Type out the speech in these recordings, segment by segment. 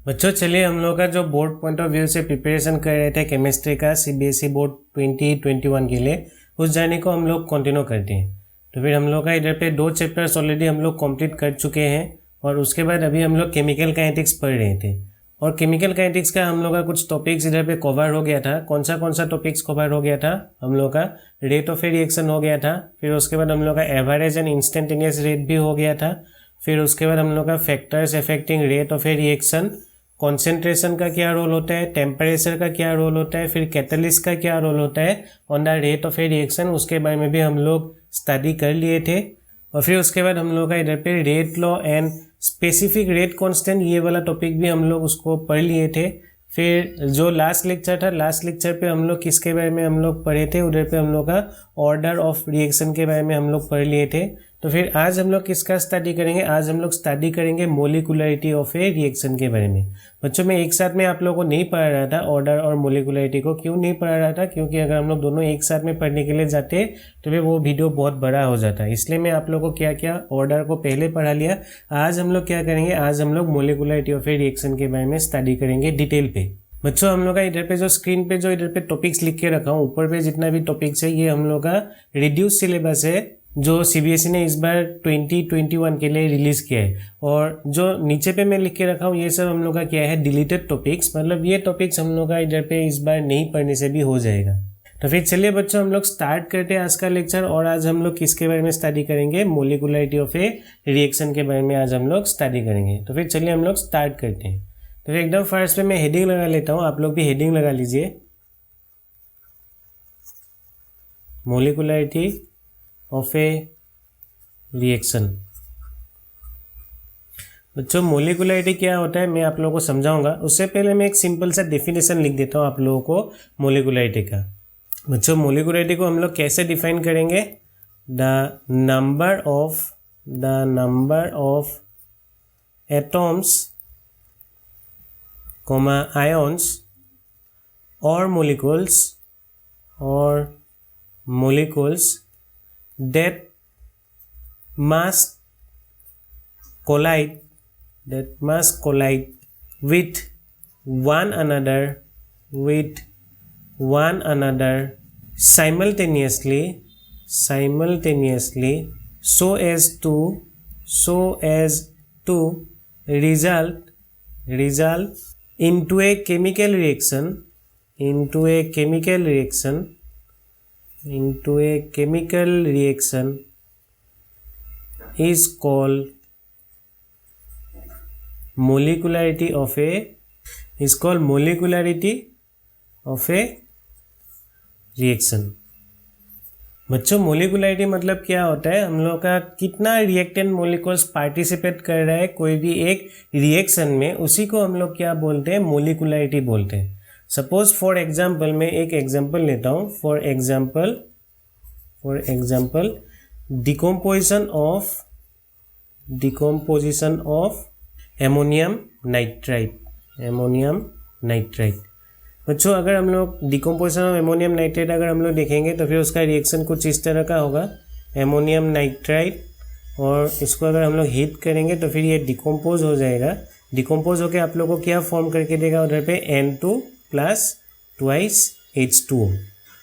बच्चों चलिए हम लोग का जो बोर्ड पॉइंट ऑफ व्यू से प्रिपरेशन कर रहे थे केमिस्ट्री का सीबीएसई बोर्ड 2021 के लिए उस जर्नी को हम लोग कंटिन्यू करते हैं। तो फिर हम लोग का इधर पे 2 चैप्टर्स ऑलरेडी हम लोग कंप्लीट कर चुके हैं और उसके बाद अभी हम लोग केमिकल काइनेटिक्स पढ़ रहे थे और केमिकल काइनेटिक्स का हम लोग का कुछ टॉपिक्स इधर पे कवर हो गया था। कौन सा टॉपिक्स कवर हो गया था? हम लोग का रेट ऑफ ए रिएक्शन हो गया था, फिर उसके बाद हम लोग का एवरेज एंड इंस्टेंटेनियस रेट भी हो गया था, फिर उसके बाद हम लोग का factors affecting rate of A reaction, concentration का क्या रोल होता है, टेम्परेचर का क्या रोल होता है, फिर कैटलिस्ट का क्या रोल होता है on the rate of A reaction, उसके बारे में भी हम लोग स्टडी कर लिए थे। और फिर उसके बाद हम लोग का इधर पे rate law and specific rate constant ये वाला टॉपिक भी हम लोग उसको पढ़ लिए थे। फिर जो लास्ट लेक्चर था, लास्ट लेक्चर पे हम लोग किसके बारे में हम लोग पढ़े थे? उधर पे हम लोग का ऑर्डर ऑफ रिएक्शन के बारे में हम लोग पढ़ लिए थे। तो फिर आज हम लोग किसका स्टडी करेंगे? आज हम लोग स्टडी करेंगे मोलिकुलरिटी ऑफ ए रिएक्शन के बारे में। बच्चों मैं एक साथ में आप लोगों को नहीं पढ़ा रहा था ऑर्डर और मोलिकुलरिटी को। क्यों नहीं पढ़ा रहा था? क्योंकि अगर हम लोग दोनों एक साथ में पढ़ने के लिए जाते तो फिर वो वीडियो बहुत बड़ा हो जाता, इसलिए मैं आप लोगों को क्या क्या ऑर्डर को पहले पढ़ा लिया। आज हम लोग क्या करेंगे? आज हम लोग मोलिकुलरिटी ऑफ ए रिएक्शन के बारे में स्टडी करेंगे डिटेल पे। बच्चों हम लोग का इधर पे जो स्क्रीन पे जो इधर पे टॉपिक्स लिख के रखा हूँ, ऊपर पे जितना भी टॉपिक्स है ये हम लोग का रिड्यूस सिलेबस है जो सीबीएसई ने इस बार 2021 के लिए रिलीज किया है। और जो नीचे पे मैं लिख के रखा हूँ ये सब हम लोग का क्या है? डिलीटेड टॉपिक्स, मतलब ये टॉपिक्स हम लोग का इधर पे इस बार नहीं पढ़ने से भी हो जाएगा। तो फिर चलिए बच्चों हम लोग स्टार्ट करते हैं आज का लेक्चर। और आज हम लोग किसके बारे में स्टडी करेंगे? मोलिकुलरिटी ऑफ ए रिएक्शन के बारे में आज हम लोग स्टडी करेंगे। तो फिर चलिए हम लोग स्टार्ट करते हैं। तो फिर एकदम फर्स्ट पे मैं हेडिंग लगा लेता हूँ, आप लोग भी हेडिंग लगा लीजिए। Molecularity of A reaction. बच्चों मोलिकुलरिटी क्या होता है मैं आप लोगों को समझाऊंगा, उससे पहले मैं एक सिंपल सा डेफिनेशन लिख देता हूँ आप लोगों को मोलिकुलरिटी का। बच्चों मोलिकुलरिटी को हम लोग कैसे डिफाइन करेंगे? The number of atoms ions और molecules that must collide with one another simultaneously so as to result into a chemical reaction is called molicularity of a reaction। बच्चों मोलिकुलरिटी मतलब क्या होता है? हम लोग का कितना रिएक्टेंट मोलिकुल्स पार्टिसिपेट कर रहा है कोई भी एक रिएक्शन में, उसी को हम लोग क्या बोलते हैं? मोलिकुलरिटी बोलते हैं। सपोज फॉर एग्जांपल मैं एक एग्जांपल लेता हूँ। For example decomposition of ammonium nitrite. बच्चों अगर हम लोग डिकम्पोजिशन ऑफ एमोनियम नाइट्रेट अगर हम लोग देखेंगे तो फिर उसका रिएक्शन कुछ इस तरह का होगा। एमोनियम नाइट्राइट, और इसको अगर हम लोग हीट करेंगे तो फिर ये डिकम्पोज हो जाएगा। डिकम्पोज होकर आप लोगों को क्या फॉर्म करके देगा? उधर पे N2 + 2 H2O।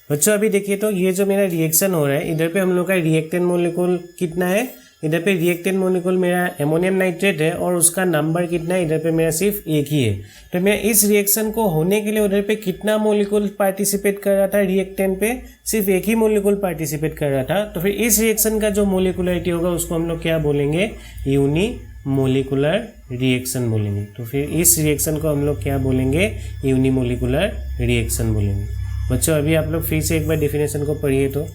बच्चों अभी देखिए तो ये जो मेरा रिएक्शन हो रहा है इधर पे हम लोग का रिएक्टेंट मोलिकुल कितना है? इधर पे रिएक्टेंट मोलिकुल मेरा एमोनियम नाइट्रेट है और उसका नंबर कितना है? इधर पे मेरा सिर्फ एक ही है। तो मैं इस रिएक्शन को होने के लिए उधर पे कितना मोलिकुल पार्टिसिपेट कर रहा था? रिएक्टेंट पे सिर्फ एक ही मोलिकुल पार्टिसिपेट कर रहा था। तो फिर इस रिएक्शन का जो मोलिकुलरिटी होगा उसको हम लोग क्या बोलेंगे? यूनिमोलिकुलर रिएक्शन बोलेंगे। तो फिर इस रिएक्शन को हम लोग क्या बोलेंगे? यूनिमोलिकुलर रिएक्शन बोलेंगे। बच्चों अभी आप लोग फिर से एक बार डेफिनेशन को पढ़िए तो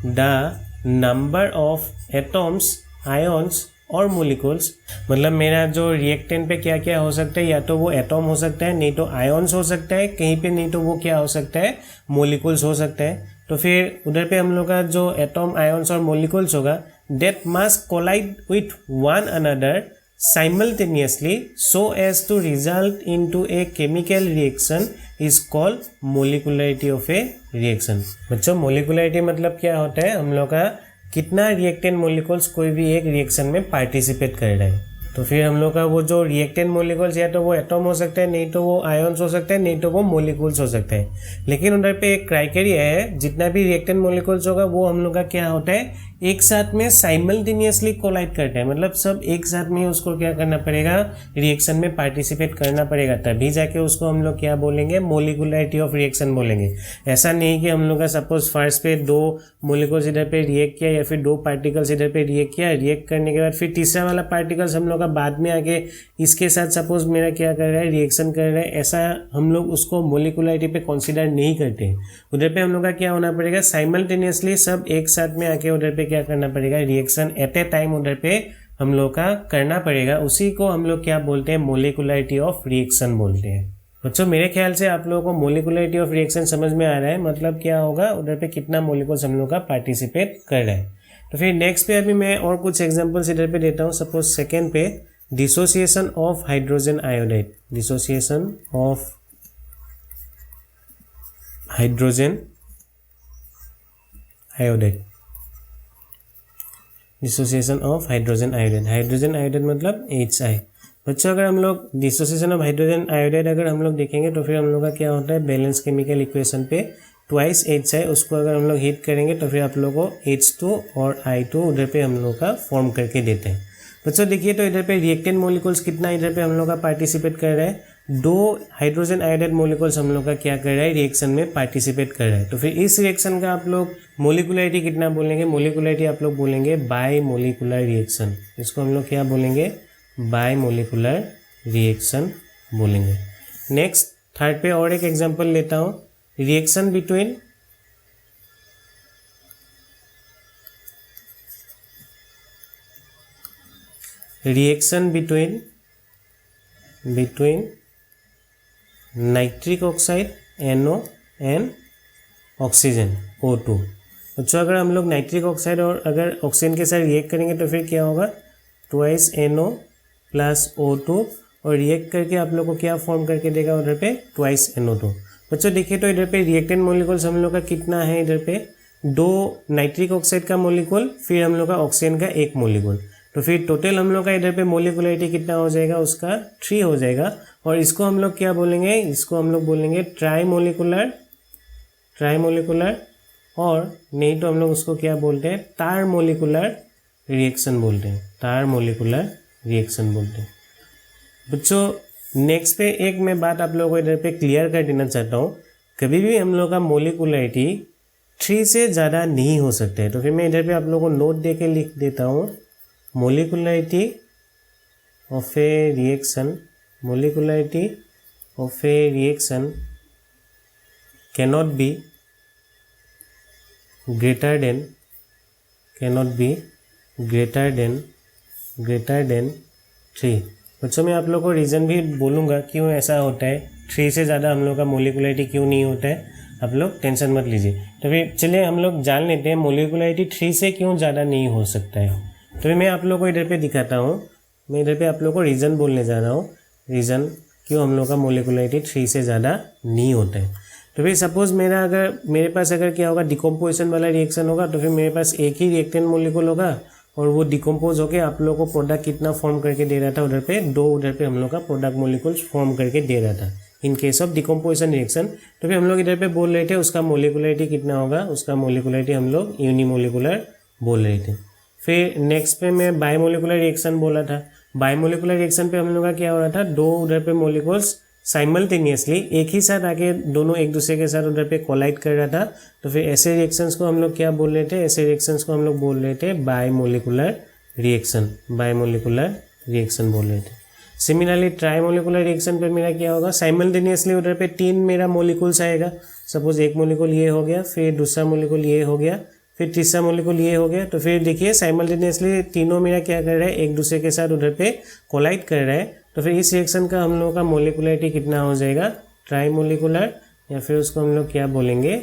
the number of atoms ions और मोलिकुल्स, मतलब मेरा जो रिएक्टेंट पे क्या क्या हो सकता है? या तो वो एटॉम हो सकता है, नहीं तो आयन्स हो सकता है कहीं पे, नहीं तो वो क्या हो सकता है? मोलिकुल्स हो सकता है। तो फिर उधर पे हम लोग का जो एटॉम आयन्स और मोलिकुल्स होगा that must collide with one another simultaneously so as to result into a chemical reaction is called molecularity of a reaction। बच्चों मोलिकुलरिटी मतलब क्या होता है? हम लोग का कितना रिएक्टेंट मोलिकुल्स कोई भी एक रिएक्शन में पार्टिसिपेट कर रहा है। तो फिर हम लोग का वो जो रिएक्टेंट मोलिकुल्स या तो वो एटम हो सकते हैं, नहीं तो वो आयन्स हो सकते हैं, नहीं तो वो मोलिकुल्स हो सकते हैं। लेकिन उधर पे एक क्राइटेरिया है, जितना भी रिएक्टेंट मोलिकुल्स होगा वो हम लोग का क्या होता है, एक साथ में साइमल्टेनियसली कोलाइड करते हैं। मतलब सब एक साथ में उसको क्या करना पड़ेगा, रिएक्शन में पार्टिसिपेट करना पड़ेगा, तभी जाके उसको हम लोग क्या बोलेंगे, मोलिकुलरिटी ऑफ रिएक्शन बोलेंगे। ऐसा नहीं कि हम लोग का सपोज फर्स्ट पे 2 मोलिकुल्स इधर पे रिएक्ट किया या फिर 2 पार्टिकल्स इधर पे रिएक्ट किया, रिएक्ट करने के बाद फिर तीसरा वाला पार्टिकल्स हम लोग का बाद में आके इसके साथ सपोज मेरा क्या कर रहा है, रिएक्शन कर रहा है, ऐसा हम लोग उसको मोलिकुलरिटी पे कंसीडर नहीं करते। उधर पे हम लोग का क्या होना पड़ेगा, साइमल्टेनियसली सब एक साथ में आके उधर पे क्या करना पड़ेगा, रिएक्शन एट ए टाइम उधर पे हम लोग का करना पड़ेगा। उसी को हम लोग क्या बोलते हैं, मोलिकुलरिटी ऑफ रिएक्शन बोलते हैं। बच्चों मेरे ख्याल से आप लोगों को मोलिकुलरिटी ऑफ रिएक्शन समझ में आ रहा है, मतलब क्या होगा, उधर पे कितना मोलिकुल्स हम लोग का पार्टिसिपेट कर रहा है। तो फिर नेक्स्ट पे अभी मैं और कुछ एग्जांपल्स इधर पे देता हूँ। सपोज सेकेंड पे dissociation of hydrogen iodide, dissociation of hydrogen iodide, dissociation of hydrogen iodide. Hydrogen iodide मतलब HI। बच्चों अगर हम लोग डिसोसिएशन ऑफ हाइड्रोजन आयोडाइड अगर हम लोग देखेंगे तो फिर हम लोग का क्या होता है, बैलेंस केमिकल इक्वेशन पे ट्वाइस HI, उसको अगर हम लोग हीट करेंगे तो फिर आप लोगों को H2 और I2 उधर पे हम लोग का फॉर्म करके देते हैं। बच्चों देखिए तो इधर पे रिएक्टेंट मोलिकुल्स कितना इधर पे हम लोग का पार्टिसिपेट कर रहा है, 2 हाइड्रोजन आयोडाइड मोलिकुल्स हम लोग का क्या कर रहा है, रिएक्शन में पार्टिसिपेट कर रहा है। तो फिर इस रिएक्शन का आप लोग मोलिकुलरिटी कितना बोलेंगे, मोलिकुलरिटी आप लोग बोलेंगे बाय मोलिकुलर रिएक्शन। इसको हम लोग क्या बोलेंगे, बाय मोलिकुलर रिएक्शन बोलेंगे। नेक्स्ट थर्ड पे और एक एग्जांपल लेता हूँ, reaction between nitric oxide NO and oxygen O2। बच्चों अगर हम लोग नाइट्रिक ऑक्साइड और अगर ऑक्सीजन के साथ रिएक्ट करेंगे तो फिर क्या होगा, ट्वाइस NO प्लस O2, और रिएक्ट करके आप लोग को क्या फॉर्म करके देगा उधर पे, ट्वाइस NO2। बच्चों देखिए तो इधर पे रिएक्टेंट मोलिकुल्स हम लोग का कितना है, इधर पे 2 नाइट्रिक ऑक्साइड का मोलिकुल, फिर हम लोग का ऑक्सीजन का 1 मोलिकुल। तो फिर टोटल हम लोग का इधर पे मोलिकुलरिटी कितना हो जाएगा, उसका 3 हो जाएगा। और इसको हम लोग क्या बोलेंगे, इसको हम लोग बोलेंगे ट्राई मोलिकुलर, और नहीं तो हम लोग उसको क्या बोलते हैं, तार मोलिकुलर रिएक्शन बोलते हैं, तार मोलिकुलर रिएक्शन बोलते हैं। बच्चों नेक्स्ट पे एक मैं बात आप लोगों को इधर पे क्लियर कर देना चाहता हूँ, कभी भी हम लोग का मोलिकुलरिटी 3 से ज़्यादा नहीं हो सकता है। तो फिर मैं इधर पे आप लोगों को नोट दे के लिख देता हूँ, molecularity of A reaction, molecularity of A reaction cannot be greater than 3। बच्चों मैं आप लोगों को रीज़न भी बोलूँगा क्यों ऐसा होता है, 3 से ज़्यादा हम लोग का मोलिकुलरिटी क्यों नहीं होता है, आप लोग टेंशन मत लीजिए। तो फिर चलिए हम लोग जान लेते हैं मोलिकुलरिटी 3 से क्यों ज़्यादा नहीं हो सकता है। तो फिर मैं आप लोगों को इधर पे दिखाता हूँ, मैं इधर पे आप लोगों को रीज़न बोलने जा रहा हूँ, रीज़न क्यों हम लोग का मोलिकुलरिटी 3 से ज़्यादा नहीं होता है। तो फिर सपोज़ मेरे पास अगर क्या होगा, डिकम्पोजिशन वाला रिएक्शन होगा, तो फिर मेरे पास एक ही रिएक्टेंट मोलिकुल होगा और वो डिकम्पोज होकर आप लोगों को प्रोडक्ट कितना फॉर्म करके दे रहा था, उधर पे 2 उधर पे हम लोग का प्रोडक्ट मोलिकुल्स फॉर्म करके दे रहा था इन केस ऑफ डिकम्पोजिशन रिएक्शन। तो फिर हम लोग इधर पे बोल रहे थे उसका मोलिकुलरिटी कितना होगा, उसका मोलिकुलरिटी हम लोग यूनिमोलिकुलर बोल रहे थे। फिर नेक्स्ट पे मैं बायमोलिकुलर रिएक्शन बोला था, बायमोलिकुलर रिएक्शन पे हम लोग का क्या हो रहा था, 2 उधर पे मोलिकुल्स साइमल्टेनियसली एक ही साथ आके दोनों एक दूसरे के साथ उधर पे कोलाइड कर रहा था। तो फिर ऐसे रिएक्शंस को हम लोग क्या बोल रहे थे, ऐसे रिएक्शंस को हम लोग बोल रहे थे बायमोलिकुलर रिएक्शन, बायमोलिकुलर रिएक्शन बोल रहे थे। सिमिलरली ट्राईमोलिकुलर रिएक्शन पे मेरा क्या होगा, साइमल्टेनियसली उधर पे 3 मेरा मोलिकुल्स आएगा। सपोज एक मोलिकुल ये हो गया, फिर दूसरा मोलिकुल ये हो गया, फिर तीसरा मोलिकुल ये हो गया। तो फिर देखिए साइमल्टेनियसली तीनों मेरा क्या कर रहा है, एक दूसरे के साथ उधर पे कोलाइड कर रहा है। तो फिर इस रिएक्शन का हम लोगों का मोलिकुलरिटी कितना हो जाएगा, ट्राईमोलिकुलर, या फिर उसको हम लोग क्या बोलेंगे,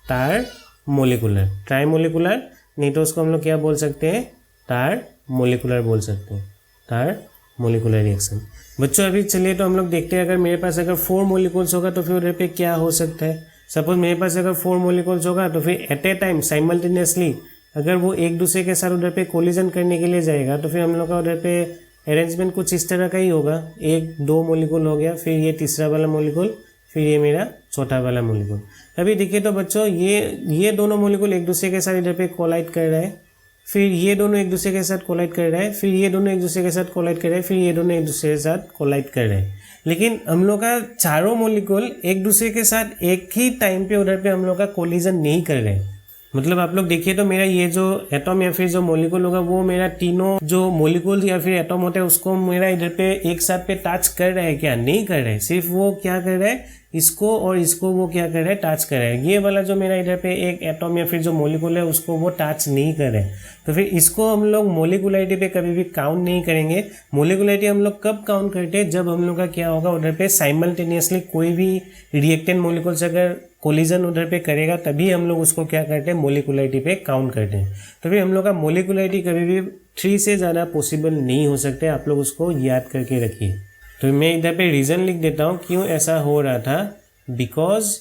तार मोलिकुलर। ट्राईमोलिकुलर नहीं तो उसको हम लोग क्या बोल सकते हैं, तार मोलिकुलर बोल सकते हैं, तार मोलिकुलर रिएक्शन। बच्चों अभी चलिए तो हम लोग देखते हैं, अगर मेरे पास अगर 4 मोलिकुल्स होगा तो फिर उधर पे क्या हो सकता है। सपोज मेरे पास अगर 4 मोलिकुल्स होगा तो फिर एट ए टाइम साइमल्टेनियसली अगर वो एक दूसरे के साथ उधर पे कोलिजन करने के लिए जाएगा तो फिर हम लोग का उधर पे अरेंजमेंट कुछ इस तरह का ही होगा, 1-2 मॉलिक्यूल हो गया, फिर ये तीसरा वाला मॉलिक्यूल, फिर ये मेरा चौथा वाला मॉलिक्यूल। अभी देखिए तो बच्चों ये दोनों मॉलिक्यूल एक दूसरे के साथ इधर पे कोलाइड कर रहा है, फिर ये दोनों एक दूसरे के साथ कोलाइड कर रहा है, फिर ये दोनों एक दूसरे के साथ कोलाइड कर रहे हैं, फिर ये दोनों एक दूसरे के साथ कोलाइड कर रहे हैं। लेकिन हम लोग का चारों मॉलिक्यूल एक दूसरे के साथ एक ही टाइम पे उधर पे हम लोग का कोलिजन नहीं कर रहे हैं। मतलब आप लोग देखिए तो मेरा ये जो एटम या फिर जो मॉलिक्यूल होगा वो मेरा तीनों जो मॉलिक्यूल या फिर एटम होता है उसको मेरा इधर पे एक साथ पे टच कर रहा है क्या? नहीं कर रहा है। सिर्फ वो क्या कर रहा है, इसको और इसको वो क्या कर रहा है, टच कर रहा है। ये वाला जो मेरा इधर पे एक एटम या फिर जो मॉलिक्यूल है उसको वो टच नहीं कर रहे हैं। तो फिर इसको हम लोग मोलिकुलरिटी पे कभी भी काउंट नहीं करेंगे। मोलिकुलरिटी हम लोग कब काउंट करते हैं? जब हम लोग का क्या होगा, उधर पे साइमल्टेनियसली कोई भी रिएक्टेंट मॉलिक्यूल से अगर कोलिजन उधर पे करेगा तभी हम लोग उसको क्या करते हैं, मोलिकुलरिटी पे काउंट करते हैं। तो फिर हम लोग का मोलिकुलरिटी कभी भी 3 से ज़्यादा पॉसिबल नहीं हो सकते। आप लोग उसको याद करके रखिए। तो मैं इधर पे रीज़न लिख देता हूँ क्यों ऐसा हो रहा था। Because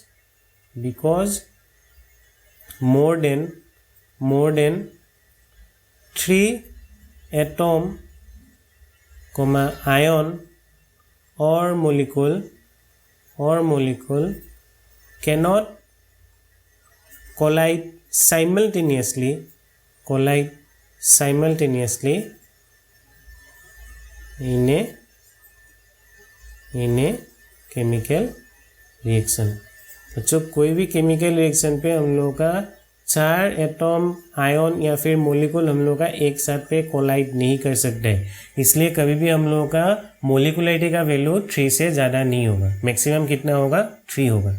more than 3 atom ion और molecule cannot collide simultaneously in a chemical reaction। बच्चों कोई भी केमिकल रिएक्शन पे हम लोगों का 4 एटम आयन या फिर मॉलिक्यूल हम लोग का एक साथ पे कोलाइड नहीं कर सकते, इसलिए कभी भी हम लोगों का मोलिकुलरिटी का वैल्यू 3 से ज़्यादा नहीं होगा। मैक्सिमम कितना होगा? 3 होगा।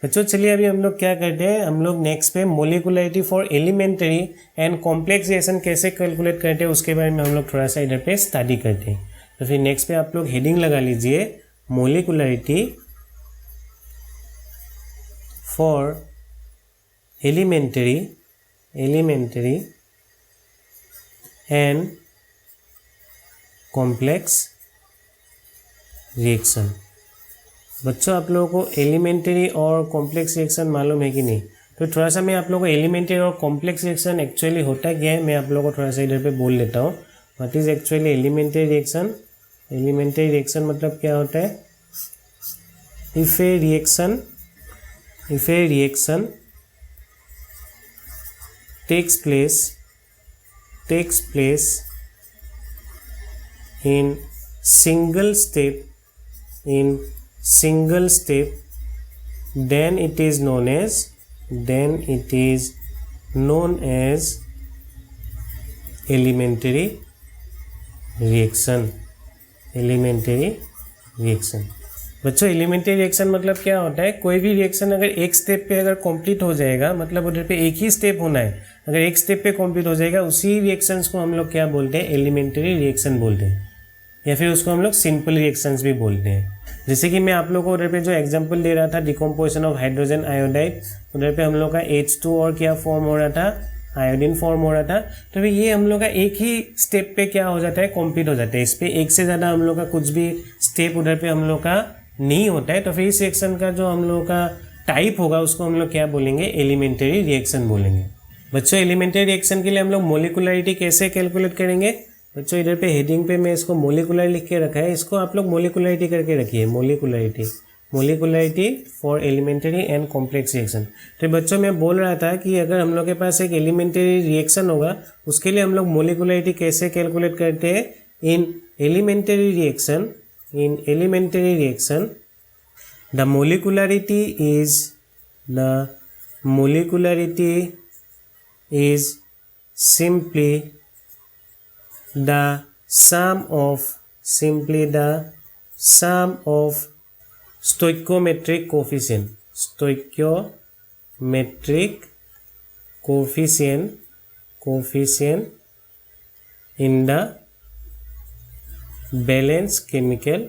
बच्चों चलिए अभी हम लोग क्या करते हैं, हम लोग नेक्स्ट पे molecularity for elementary and complex reaction कैसे कैलकुलेट करते हैं उसके बारे में हम लोग थोड़ा सा इधर पे स्टडी करते हैं। तो फिर नेक्स्ट पे आप लोग हेडिंग लगा लीजिए, molecularity for elementary and complex reaction. बच्चों आप लोगों को एलिमेंटरी और कॉम्प्लेक्स रिएक्शन मालूम है कि नहीं? तो थोड़ा सा मैं आप लोगों को एलिमेंटरी और कॉम्प्लेक्स रिएक्शन एक्चुअली होता क्या है मैं आप लोगों को थोड़ा सा इधर पे बोल देता हूँ। What is actually elementary reaction? Elementary reaction मतलब क्या होता है? If A reaction takes place in single step, then it is known as elementary reaction। बच्चों एलिमेंटरी रिएक्शन मतलब क्या होता है? कोई भी रिएक्शन अगर एक स्टेप पे अगर कंप्लीट हो जाएगा, मतलब उधर पे एक ही स्टेप होना है, अगर एक स्टेप पे कंप्लीट हो जाएगा उसी रिएक्शंस को हम लोग क्या बोलते हैं? एलिमेंटरी रिएक्शन बोलते हैं, या फिर उसको हम लोग सिंपल रिएक्शंस भी बोलते हैं। जैसे कि मैं आप लोगों को उधर पे जो एग्जांपल दे रहा था डिकम्पोजिशन ऑफ हाइड्रोजन आयोडाइड, उधर पे हम लोग का H2 और क्या फॉर्म हो रहा था? आयोडीन फॉर्म हो रहा था। तो फिर ये हम लोग का एक ही स्टेप पे क्या हो जाता है? कंप्लीट हो जाता है। इस पर एक से ज़्यादा हम लोग का कुछ भी स्टेप उधर पे हम लोग का नहीं होता है। तो फिर इस रिएक्शन का जो हम लोग का टाइप होगा उसको हम लोग क्या बोलेंगे? एलिमेंटरी रिएक्शन बोलेंगे। बच्चों एलिमेंटरी रिएक्शन के लिए हम लोग मोलिकुलरिटी कैसे कैलकुलेट करेंगे? बच्चों इधर पे हेडिंग पे मैं इसको मोलिकुलर लिख के रखा है, इसको आप लोग मोलिकुलरिटी करके रखिए। Molecularity for elementary and complex reaction. तो बच्चों मैं बोल रहा था कि अगर हम लोग के पास एक एलिमेंटरी रिएक्शन होगा उसके लिए हम लोग मोलिकुलरिटी कैसे कैलकुलेट करते हैं? In elementary reaction the molecularity is simply the sum of stoichiometric coefficient in the balance chemical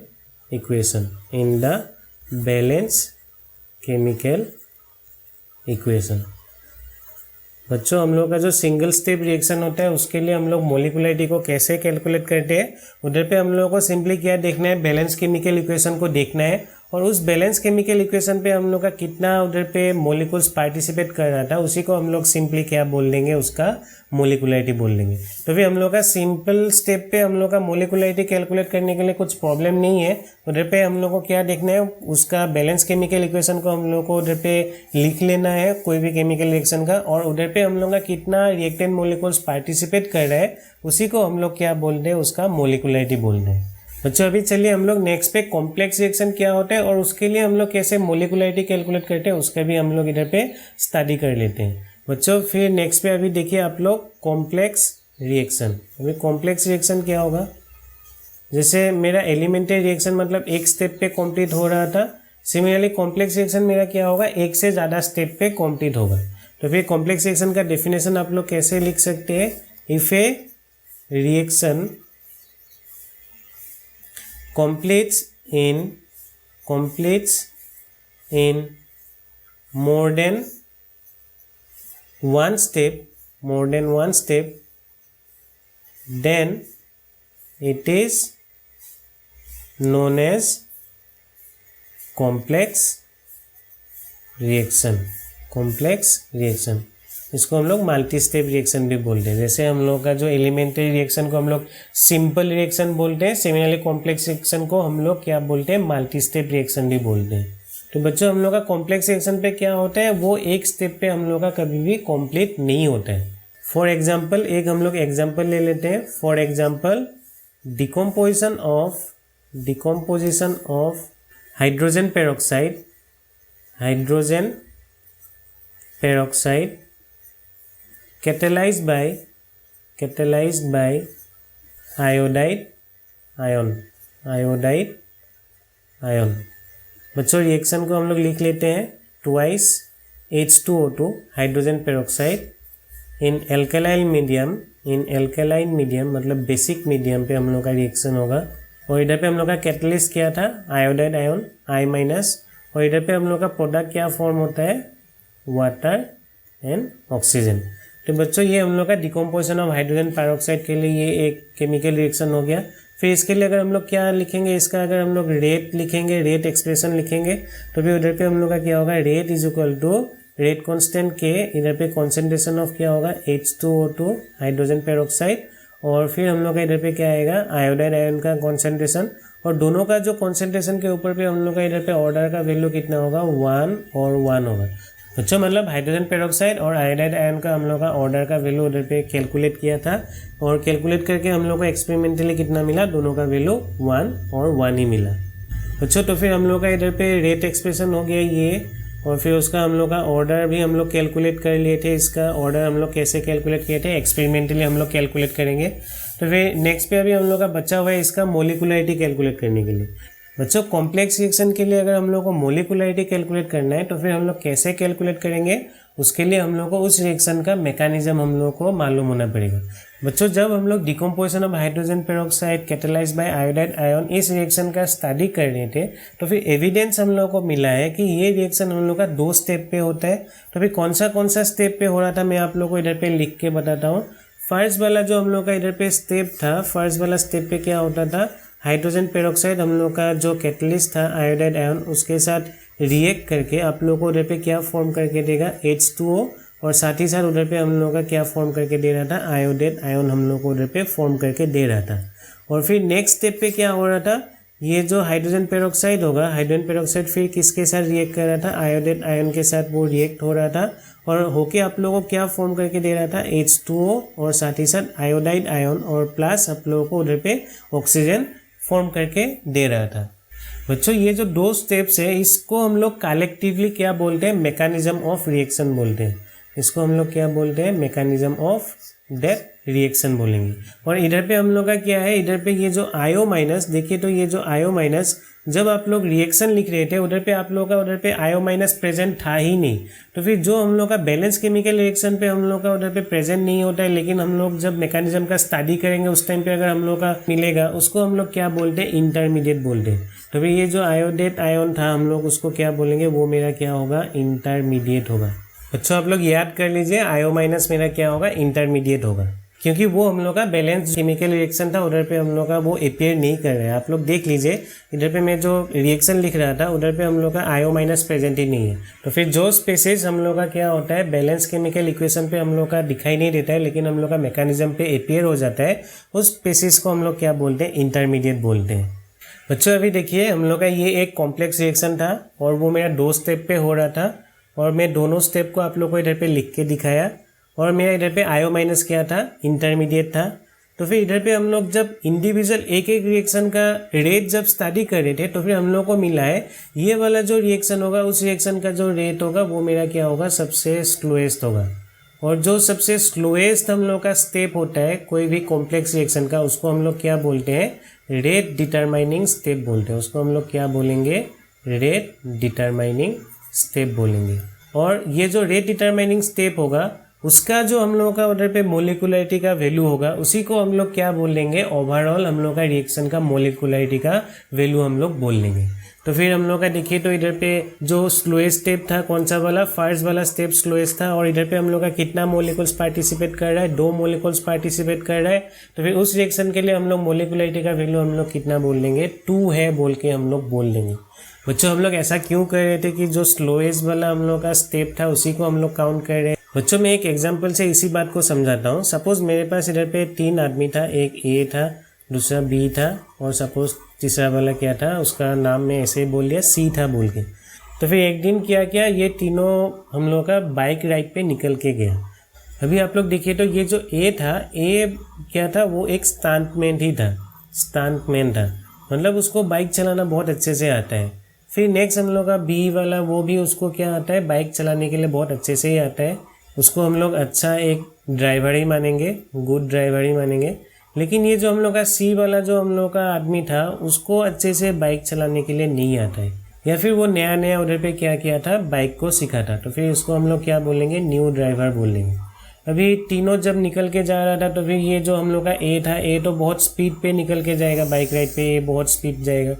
equation। बच्चों हम लोग का जो सिंगल स्टेप रिएक्शन होता है उसके लिए हम लोग मोलिकुलरिटी को कैसे कैलकुलेट करते हैं? उधर पे हम लोगों को सिंपली क्या देखना है? बैलेंस केमिकल इक्वेशन को देखना है और उस बैलेंस केमिकल इक्वेशन पे हम लोग का कितना उधर पे मॉलिक्यूल्स पार्टिसिपेट कर रहा था, उसी को हम लोग सिंपली क्या बोल देंगे, उसका मोलिकुलरिटी बोल देंगे। तो फिर हम लोग का सिंपल स्टेप पे हम लोग का मोलिकुलरिटी कैलकुलेट करने के लिए कुछ प्रॉब्लम नहीं है। उधर पे हम लोग को क्या देखना है, उसका बैलेंस केमिकल इक्वेशन को हम लोग को उधर पे लिख लेना है, कोई भी केमिकल रिएक्शन का, और उधर पे हम लोग का कितना रिएक्टेंट मॉलिक्यूल्स पार्टिसिपेट कर रहा है उसी को हम लोग क्या बोलते हैं, उसका मोलिकुलरिटी बोलते हैं। बच्चों अभी चलिए हम लोग नेक्स्ट पे कॉम्प्लेक्स रिएक्शन क्या होता है और उसके लिए हम लोग कैसे मोलिकुलरिटी कैलकुलेट करते हैं उसका भी हम लोग इधर पे स्टडी कर लेते हैं। बच्चों फिर नेक्स्ट पे अभी देखिए आप लोग कॉम्प्लेक्स रिएक्शन। अभी कॉम्प्लेक्स रिएक्शन क्या होगा, जैसे मेरा एलिमेंट्री रिएक्शन मतलब एक स्टेप पे कंप्लीट हो रहा था, सिमिलरली कॉम्प्लेक्स रिएक्शन मेरा क्या होगा, एक से ज़्यादा स्टेप पे कंप्लीट होगा। तो फिर कॉम्प्लेक्स रिएक्शन का डेफिनेशन आप लोग कैसे लिख सकते हैं, if A reaction completes in more than one step, then it is known as complex reaction। इसको हम लोग मल्टी स्टेप रिएक्शन भी बोलते हैं। जैसे हम लोग का जो एलिमेंट्री रिएक्शन को हम लोग सिंपल रिएक्शन बोलते हैं, सिमिलरली कॉम्प्लेक्स रिएक्शन को हम लोग क्या बोलते हैं, मल्टी स्टेप रिएक्शन भी बोलते हैं। तो बच्चों हम लोग का कॉम्प्लेक्स रिएक्शन पे क्या होता है, वो एक स्टेप पे हम लोग का कभी भी कंप्लीट नहीं होता है। फॉर एग्जाम्पल एक हम लोग एग्जाम्पल ले लेते हैं। For example decomposition of hydrogen peroxide catalyzed by iodide ion। बच्चों रिएक्शन को हम लोग लिख लेते हैं, ट्वाइस H2O2 हाइड्रोजन पेरोक्साइड इन एल्केलाइन मीडियम मतलब बेसिक मीडियम पे हम लोग का रिएक्शन होगा। और इधर पे हम लोग का कैटलिस्ट क्या था, आयोडाइड आयन I-, और इधर पे हम लोग का प्रोडक्ट क्या फॉर्म होता है, वाटर एंड ऑक्सीजन। तो बच्चों ये हम लोग का डिकम्पोजिशन ऑफ हाइड्रोजन पेरोक्साइड के लिए ये एक केमिकल रिएक्शन हो गया। फिर इसके लिए अगर हम लोग क्या लिखेंगे, इसका अगर हम लोग रेट लिखेंगे, रेट एक्सप्रेशन लिखेंगे, तो फिर उधर पे हम लोग का क्या होगा, rate is equal to rate constant के, इधर पे कॉन्सेंट्रेशन ऑफ क्या होगा, H2O2 हाइड्रोजन पेरोक्साइड, और फिर हम लोग का इधर पे क्या आएगा, आयोडाइड आयन का कॉन्सेंट्रेशन, और दोनों का जो कॉन्सेंट्रेशन के ऊपर पे हम लोग का इधर पे ऑर्डर का वैल्यू कितना होगा, 1 और 1 होगा। बच्चों मतलब हाइड्रोजन पेरोक्साइड और आयोडाइड आयन का हम लोग का ऑर्डर का वैल्यू उधर पे कैलकुलेट किया था, और कैलकुलेट करके हम लोग को एक्सपेरिमेंटली कितना मिला, दोनों का वैल्यू 1 और 1 ही मिला। बच्चों तो फिर हम लोग का इधर पे रेट एक्सप्रेशन हो गया ये, और फिर उसका हम लोग का ऑर्डर भी हम लोग कैलकुलेट कर लिए थे। इसका ऑर्डर हम लोग कैसे कैलकुलेट किए थे, एक्सपेरिमेंटली हम लोग कैलकुलेट करेंगे। तो फिर नेक्स्ट पे अभी हम लोग का बचा हुआ है इसका मोलिकुलरिटी कैलकुलेट करने के लिए। बच्चों कॉम्प्लेक्स रिएक्शन के लिए अगर हम लोग को मोलिकुलरिटी कैलकुलेट करना है तो फिर हम लोग कैसे कैलकुलेट करेंगे, उसके लिए हम लोग को उस रिएक्शन का मैकेनिज्म हम लोग को मालूम होना पड़ेगा। बच्चों जब हम लोग decomposition of hydrogen peroxide catalysed by iodide ion इस रिएक्शन का स्टडी कर रहे थे, तो फिर एविडेंस हम लोग को मिला है कि ये रिएक्शन हम लोग का 2 स्टेप पे होता है। तो फिर कौन सा स्टेप पे हो रहा था, मैं आप लोग को इधर पे लिख के बताता हूँ। फर्स्ट वाला जो हम लोग का इधर पे स्टेप था, फर्स्ट वाला स्टेप पे क्या होता था, हाइड्रोजन पेरोक्साइड हम लोग का जो कैटलिस्ट था आयोडाइड आयन उसके साथ रिएक्ट करके आप लोग को उधर पे क्या फॉर्म करके देगा, H2O, और साथ ही साथ उधर पे हम लोग का क्या फॉर्म करके दे रहा था, आयोडाइड आयन हम लोग को उधर पे फॉर्म करके दे रहा था। और फिर नेक्स्ट स्टेप पे क्या हो रहा था, ये जो हाइड्रोजन पेरोक्साइड होगा, हाइड्रोजन पेरोक्साइड फिर किसके साथ रिएक्ट कर रहा था, आयोडाइड आयन के साथ वो रिएक्ट हो रहा था, और होके आप लोगों को क्या फॉर्म करके दे रहा था, H2O, और साथ ही साथ आयोडाइड आयन, और प्लस आप लोगों को उधर पे ऑक्सीजन फॉर्म करके दे रहा था। बच्चों ये जो 2 स्टेप्स है इसको हम लोग कलेक्टिवली क्या बोलते हैं, मैकेनिज्म ऑफ रिएक्शन बोलते हैं। इसको हम लोग क्या बोलते हैं, मैकेनिज्म ऑफ दैट रिएक्शन बोलेंगे। और इधर पे हम लोग का क्या है, इधर पे ये जो आयो माइनस, देखिए तो ये जो आयो माइनस जब आप लोग रिएक्शन लिख रहे थे उधर पे आप लोग का उधर पे आयो माइनस प्रेजेंट था ही नहीं। तो फिर जो हम लोग का बैलेंस केमिकल रिएक्शन पे हम लोग का उधर पे प्रेजेंट नहीं होता है, लेकिन हम लोग जब मैकेनिज्म का स्टडी करेंगे उस टाइम पे अगर हम लोग का मिलेगा, उसको हम लोग क्या बोलते हैं, इंटरमीडिएट बोलते हैं। तो फिर ये जो आयोडेट आयन था हम लोग उसको क्या बोलेंगे, वो मेरा क्या होगा, इंटरमीडिएट होगा। अच्छा आप लोग याद कर लीजिए, आयो माइनस मेरा क्या होगा, इंटरमीडिएट होगा। क्योंकि वो हम लोग का बैलेंस केमिकल रिएक्शन था, उधर पे हम लोग का वो अपीयर नहीं कर रहा है। आप लोग देख लीजिए, इधर पे मैं जो रिएक्शन लिख रहा था उधर पे हम लोग का आयो माइनस प्रेजेंट ही नहीं है। तो फिर जो स्पेसिस हम लोग का क्या होता है, बैलेंस केमिकल इक्वेशन पे हम लोग का दिखाई नहीं देता है, लेकिन हम लोग का मैकेनिज्म पे अपीयर हो जाता है, उस स्पेसिस को हम लोग क्या बोलते हैं, इंटरमीडिएट बोलते हैं। बच्चों अभी देखिए, हम लोग का ये एक कॉम्प्लेक्स रिएक्शन था और वो मेरा 2 स्टेप पे हो रहा था, और मैं दोनों स्टेप को आप लोग को इधर पे लिख के दिखाया, और मेरा इधर पे आयो माइनस क्या था, इंटरमीडिएट था। तो फिर इधर पे हम लोग जब इंडिविजुअल एक एक रिएक्शन का रेट जब स्टडी कर रहे थे, तो फिर हम लोग को मिला है ये वाला जो रिएक्शन होगा, उस रिएक्शन का जो रेट होगा वो मेरा क्या होगा, सबसे स्लोएस्ट होगा। और जो सबसे स्लोएस्ट हम लोग का स्टेप होता है कोई भी कॉम्प्लेक्स रिएक्शन का, उसको हम लोग क्या बोलते हैं, रेट डिटरमाइनिंग स्टेप बोलते हैं। उसको हम लोग क्या बोलेंगे, रेट डिटरमाइनिंग स्टेप बोलेंगे। और ये जो रेट डिटरमाइनिंग स्टेप होगा, उसका जो हम लोगों का उधर पे मोलिकुलरिटी का वैल्यू होगा, उसी को हम लोग क्या बोल लेंगे, ओवरऑल हम लोग का रिएक्शन का मोलिकुलरिटी का वैल्यू हम लोग बोल लेंगे। तो फिर हम लोग का देखिए, तो इधर पे जो स्लोएस्ट स्टेप था कौन सा वाला, फर्स्ट वाला स्टेप स्लोएस्ट था, और इधर पे हम लोग का कितना मोलिकुल्स पार्टिसिपेट कर रहा है, 2 मोलिकुल्स पार्टिसिपेट कर रहा है। तो फिर उस रिएक्शन के लिए हम लोग मोलिकुलरिटी का वैल्यू हम लोग कितना बोल लेंगे, 2 है बोल के हम लोग बोल देंगे। बच्चों हम लोग ऐसा क्यों कर रहे थे कि जो स्लोएस्ट वाला हम लोग का स्टेप था उसी को हम लोग काउंट कर रहे हैं। बच्चों मैं एक एग्जांपल से इसी बात को समझाता हूँ। सपोज मेरे पास इधर पे 3 आदमी था, एक ए था, दूसरा बी था, और सपोज तीसरा वाला क्या था, उसका नाम मैं ऐसे ही बोल दिया सी था बोल के। तो फिर एक दिन क्या किया, ये तीनों हम लोग का बाइक राइड पे निकल के गया। अभी आप लोग देखिए, तो ये जो ए था, ए क्या था, वो एक स्टंटमैन ही था, स्टंटमैन था, मतलब उसको बाइक चलाना बहुत अच्छे से आता है। फिर नेक्स्ट हम लोग का बी वाला, वो भी उसको क्या आता है, बाइक चलाने के लिए बहुत अच्छे से ही आता है, उसको हम लोग अच्छा एक ड्राइवर ही मानेंगे, गुड ड्राइवर ही मानेंगे। लेकिन ये जो हम लोग का सी वाला जो हम लोग का आदमी था, उसको अच्छे से बाइक चलाने के लिए नहीं आता है, या फिर वो नया नया उधर पे क्या किया था, बाइक को सीखा था। तो फिर इसको हम लोग क्या बोलेंगे, न्यू ड्राइवर बोलेंगे। अभी तीनों जब निकल के जा रहा था, तो फिर ये जो हम लोग का ए था, ए तो बहुत स्पीड पे निकल के जाएगा बाइक राइड पे, ये बहुत स्पीड जाएगा।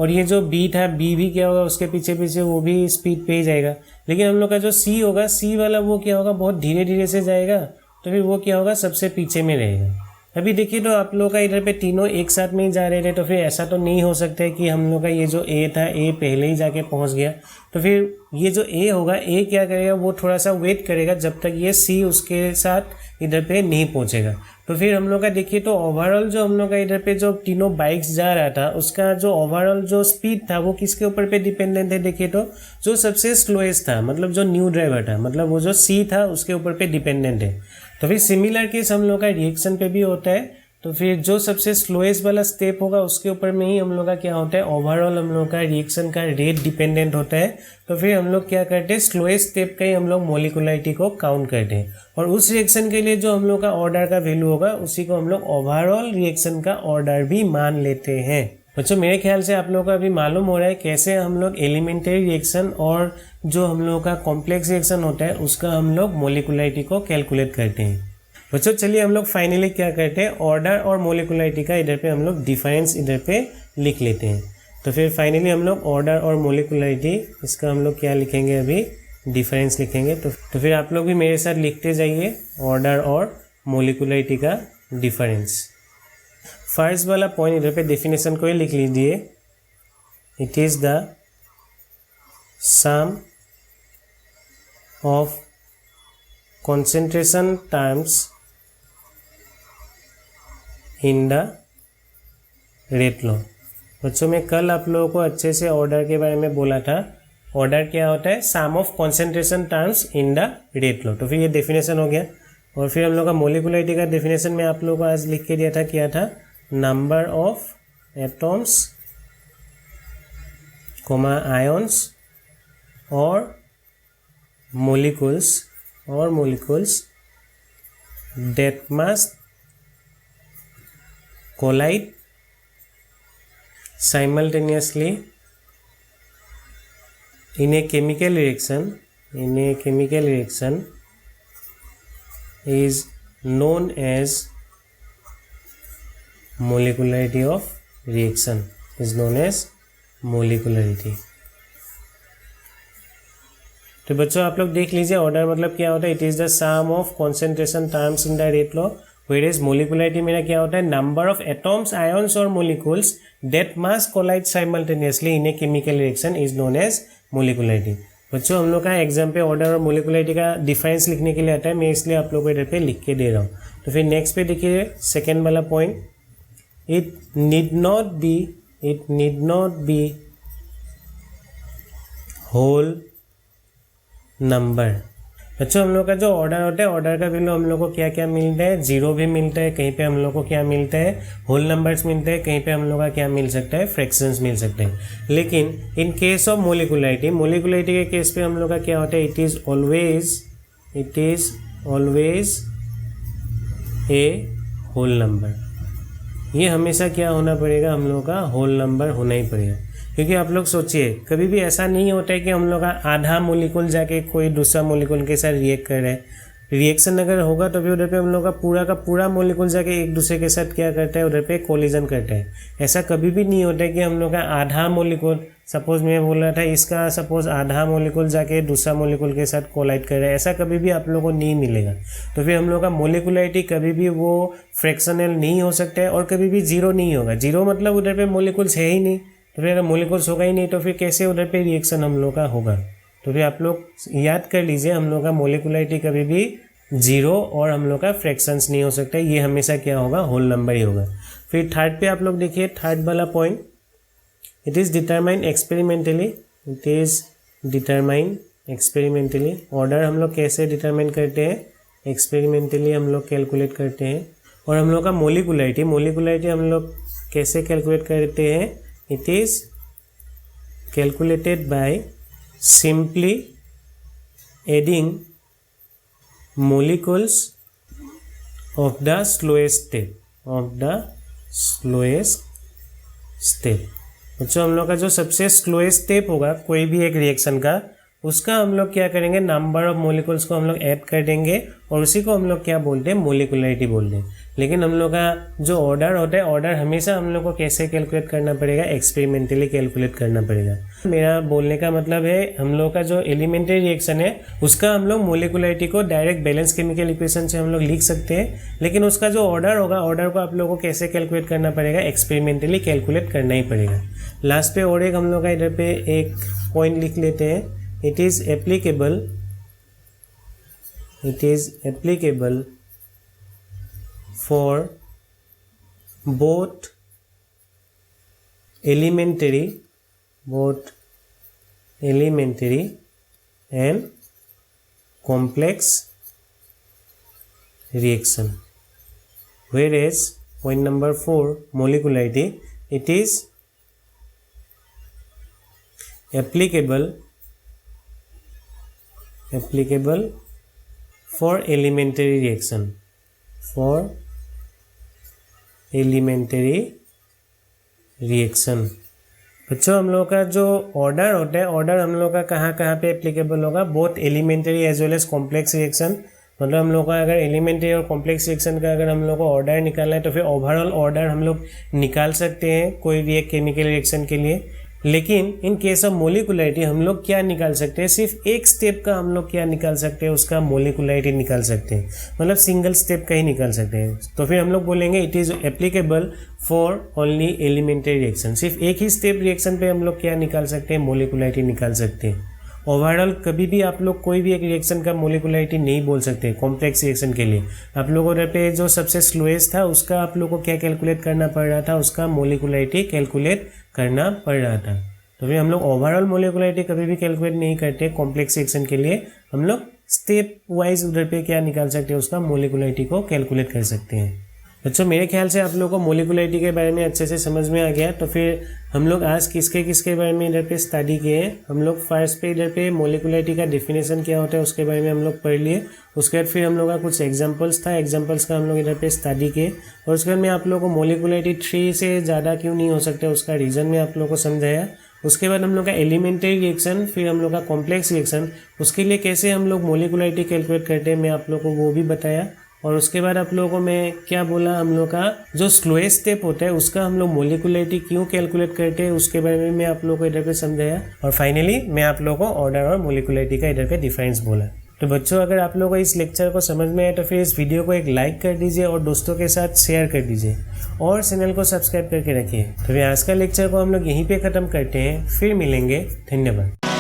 और ये जो बी था, बी भी क्या होगा, उसके पीछे पीछे वो भी स्पीड पे ही जाएगा। लेकिन हम लोग का जो सी होगा, सी वाला वो क्या होगा, बहुत धीरे धीरे से जाएगा, तो फिर वो क्या होगा, सबसे पीछे में रहेगा। अभी देखिए, तो आप लोग का इधर पे तीनों एक साथ में ही जा रहे थे, तो फिर ऐसा तो नहीं हो सकता है कि हम लोग का ये जो ए था, ए पहले ही जाके पहुंच गया। तो फिर ये जो ए होगा, ए क्या करेगा, वो थोड़ा सा वेट करेगा जब तक ये सी उसके साथ इधर पे नहीं पहुंचेगा। तो फिर हम लोग का देखिए, तो ओवरऑल जो हम लोग का इधर पे जो तीनों बाइक्स जा रहा था, उसका जो ओवरऑल जो स्पीड था वो किसके ऊपर पे डिपेंडेंट है, देखिए तो जो सबसे स्लोएस्ट था, मतलब जो न्यू ड्राइवर था, मतलब वो जो सी था, उसके ऊपर पे डिपेंडेंट है। तो फिर सिमिलर केस हम लोग का रिएक्शन पे भी होता है। तो फिर जो सबसे स्लोएस्ट वाला स्टेप होगा, उसके ऊपर में ही हम लोग का क्या होता है, ओवरऑल हम लोग का रिएक्शन का रेट डिपेंडेंट होता है। तो फिर हम लोग क्या करते हैं, स्लोएस्ट स्टेप का ही हम लोग मोलिकुलरिटी को काउंट करते हैं, और उस रिएक्शन के लिए जो हम लोग का ऑर्डर का वैल्यू होगा, उसी को हम लोग ओवरऑल रिएक्शन का ऑर्डर भी मान लेते हैं। बच्चों मेरे ख्याल से आप लोगों को अभी मालूम हो रहा है कैसे हम लोग एलिमेंट्री रिएक्शन और जो हम लोगों का कॉम्प्लेक्स रिएक्शन होता है, उसका हम लोग मोलिकुलरिटी को कैलकुलेट करते हैं। बच्चों चलिए हम लोग फाइनली क्या करते हैं, ऑर्डर और मोलिकुलरिटी का इधर पे हम लोग डिफरेंस इधर पे लिख लेते हैं। तो फिर फाइनली हम लोग ऑर्डर और मोलिकुलरिटी, इसका हम लोग क्या लिखेंगे, अभी डिफरेंस लिखेंगे। तो फिर आप लोग भी मेरे साथ लिखते जाइए, ऑर्डर और मोलिकुलरिटी का डिफरेंस। फर्स्ट वाला पॉइंट इधर पे डेफिनेशन को ही लिख लीजिए, it is the sum of concentration terms in the rate law. बच्चों में कल आप लोगों को अच्छे से ऑर्डर के बारे में बोला था। ऑर्डर क्या होता है, sum of concentration terms in the rate law. तो फिर ये डेफिनेशन हो गया। और फिर हम लोग का मोलिकुलरिटी का डेफिनेशन में आप लोगों को आज लिख के दिया था, क्या था, number of atoms comma ions और molecules that must collide simultaneously in a chemical reaction is known as molecularity of reaction, is known as molecularity। तो बच्चों आप लोग देख लीजिए, ऑर्डर मतलब क्या होता है, it is the sum of concentration terms in the rate law. Where as molecularity मेरा क्या होता है, नंबर ऑफ एटम्स, आयन्स और molecules that must collide simultaneously in a chemical reaction is known as molecularity. बच्चों हम लोग का exam पे ऑर्डर और मोलिकुलरिटी का डिफरेंस लिखने के लिए आता है, मैं इसलिए आप लोगों को इधर पे लिख के दे रहा हूँ। तो फिर नेक्स्ट पे देखिए सेकेंड वाला point, it need not be whole number. बच्चों हम लोग का जो ऑर्डर होता है, ऑर्डर का वैल्यू हम लोग को क्या क्या मिलता है, जीरो भी मिलता है, कहीं पे हम लोग को क्या मिलता है, होल नंबर्स मिलते हैं, कहीं पे हम लोग का क्या मिल सकता है, फ्रैक्शंस मिल सकते हैं। लेकिन इन केस ऑफ मोलिकुलरिटी के केस पे हम लोग का क्या होता है, it is always a whole number. ये हमेशा क्या होना पड़ेगा, हम लोग का होल नंबर होना ही पड़ेगा। क्योंकि आप लोग सोचिए कभी भी ऐसा नहीं होता है कि हम लोग का आधा मोलिकुल जाके कोई दूसरा मोलिकुल के साथ रिएक्ट कर रहे हैं। रिएक्शन अगर होगा तो फिर उधर पे हम लोग का पूरा मोलिकुल जाके एक दूसरे के साथ क्या करता है, उधर पे कोलिजन करता है। ऐसा कभी भी नहीं होता है कि हम लोग का आधा मोलिकुल, सपोज मैं बोल रहा था इसका सपोज आधा मोलिकुल जाके दूसरा मोलिकुल के साथ कोलाइड कर रहा है, ऐसा कभी भी आप लोगों को नहीं मिलेगा। तो फिर हम लोग का मोलिकुलरिटी कभी भी वो फ्रैक्शनल नहीं हो सकता है और कभी भी जीरो नहीं होगा। जीरो मतलब उधर पे मोलिकुल्स है ही नहीं, तो फिर अगर मोलिकुल्स होगा ही नहीं तो फिर कैसे उधर पे रिएक्शन हम लोग का होगा। तो फिर आप लोग याद कर लीजिए, हम लोग का मोलिकुलरिटी कभी भी जीरो और हम लोग का फ्रैक्शंस नहीं हो सकता, ये हमेशा क्या होगा, होल नंबर ही होगा। फिर थर्ड पे आप लोग देखिए, थर्ड वाला point, it is determine experimentally. Order हम लोग कैसे डिटरमाइन करते हैं, एक्सपेरिमेंटली हम लोग कैलकुलेट करते हैं। और हम लोग का मोलिकुलरिटी हम लोग कैसे कैलकुलेट करते हैं, it is calculated by simply adding molecules of the slowest step। बच्चों हम लोग का जो सबसे स्लोएस्ट स्टेप होगा कोई भी एक रिएक्शन का, उसका हम लोग क्या करेंगे, नंबर ऑफ मोलिकुल्स को हम लोग ऐड कर देंगे और उसी को हम लोग क्या बोलते हैं, मोलिकुलरिटी बोलते हैं। लेकिन हम लोग का जो ऑर्डर होता है, ऑर्डर हमेशा हम लोग को कैसे कैलकुलेट करना पड़ेगा, एक्सपेरिमेंटली कैलकुलेट करना पड़ेगा। मेरा बोलने का मतलब है हम लोग का जो एलिमेंट्री रिएक्शन है उसका हम लोग मोलिकुलरिटी को डायरेक्ट बैलेंस केमिकल इक्वेशन से हम लोग लिख सकते हैं, लेकिन उसका जो ऑर्डर होगा, ऑर्डर को आप लोगों को कैसे कैलकुलेट करना पड़ेगा, एक्सपेरिमेंटली कैलकुलेट करना ही पड़ेगा। लास्ट पे और एक हम लोग का इधर पे एक पॉइंट लिख लेते हैं, it is applicable for both elementary and complex reaction, whereas point number 4, molecularity, it is applicable for elementary reaction, बच्चों हम लोग का जो ऑर्डर होता है, ऑर्डर हम लोग का कहाँ पे एप्लीकेबल होगा, both elementary as well as complex reaction. मतलब हम लोग का अगर एलिमेंट्री और कॉम्प्लेक्स रिएक्शन का अगर हम लोग को ऑर्डर निकालना है तो फिर ओवरऑल ऑर्डर हम लोग निकाल सकते हैं कोई भी एक केमिकल रिएक्शन के लिए। लेकिन इन केस ऑफ मोलिकुलरिटी हम लोग क्या निकाल सकते हैं, सिर्फ एक स्टेप का हम लोग क्या निकाल सकते हैं, उसका मोलिकुलरिटी निकाल सकते हैं, मतलब सिंगल स्टेप का ही निकाल सकते हैं। तो फिर हम लोग बोलेंगे it is applicable for only elementary reaction. सिर्फ एक ही स्टेप रिएक्शन पे हम लोग क्या निकाल सकते हैं, मोलिकुलरिटी निकाल सकते हैं। ओवरऑल कभी भी आप लोग कोई भी एक रिएक्शन का मोलिकुलरिटी नहीं बोल सकते कॉम्प्लेक्स रिएक्शन के लिए। आप लोगों पे जो सबसे स्लोएस्ट था उसका आप लोग को क्या कैलकुलेट करना पड़ रहा था, उसका मोलिकुलरिटी कैलकुलेट करना पड़ रहा था। तो फिर हम लोग ओवरऑल मोलिकुलरिटी कभी भी कैलकुलेट नहीं करते कॉम्प्लेक्स रिएक्शन के लिए, हम लोग स्टेप वाइज उधर पे क्या निकाल सकते हैं, उसका मोलिकुलरिटी को कैलकुलेट कर सकते हैं। बच्चों मेरे ख्याल से आप लोगों को मोलिकुलरिटी के बारे में अच्छे से समझ में आ गया। तो फिर हम लोग आज किसके बारे में इधर पे स्टडी किए हैं। हम लोग फर्स्ट पे इधर पे मोलिकुलरिटी का डेफिनेशन क्या होता है उसके बारे में हम लोग पढ़ लिए। उसके बाद फिर हम लोग का कुछ एग्जांपल्स था, एग्जांपल्स का हम लोग इधर पे स्टडी किए। और उसके बाद में आप लोगों को मोलिकुलरिटी 3 से ज़्यादा क्यों नहीं हो सकता उसका रीज़न में आप लोगों को समझाया। उसके बाद हम लोग का एलिमेंट्री रिएक्शन, फिर हम लोग का कॉम्प्लेक्स रिएक्शन, उसके लिए कैसे हम लोग मोलिकुलरिटी कैलकुलेट करते हैं मैं आप लोगों को वो भी बताया। और उसके बाद आप लोगों को मैं क्या बोला, हम लोग का जो स्लोएस्ट स्टेप होता है उसका हम लोग मोलिकुलरिटी क्यों कैलकुलेट करते हैं उसके बारे में मैं आप लोगों को इधर पे समझाया। और फाइनली मैं आप लोगों को ऑर्डर और मोलिकुलरिटी का इधर पे डिफरेंस बोला। तो बच्चों, अगर आप लोगों को इस लेक्चर को समझ में आए तो फिर इस वीडियो को एक लाइक कर दीजिए और दोस्तों के साथ शेयर कर दीजिए और चैनल को सब्सक्राइब करके रखिए। तो फिर आज का लेक्चर को हम लोग यहीं पे ख़त्म करते हैं, फिर मिलेंगे। धन्यवाद।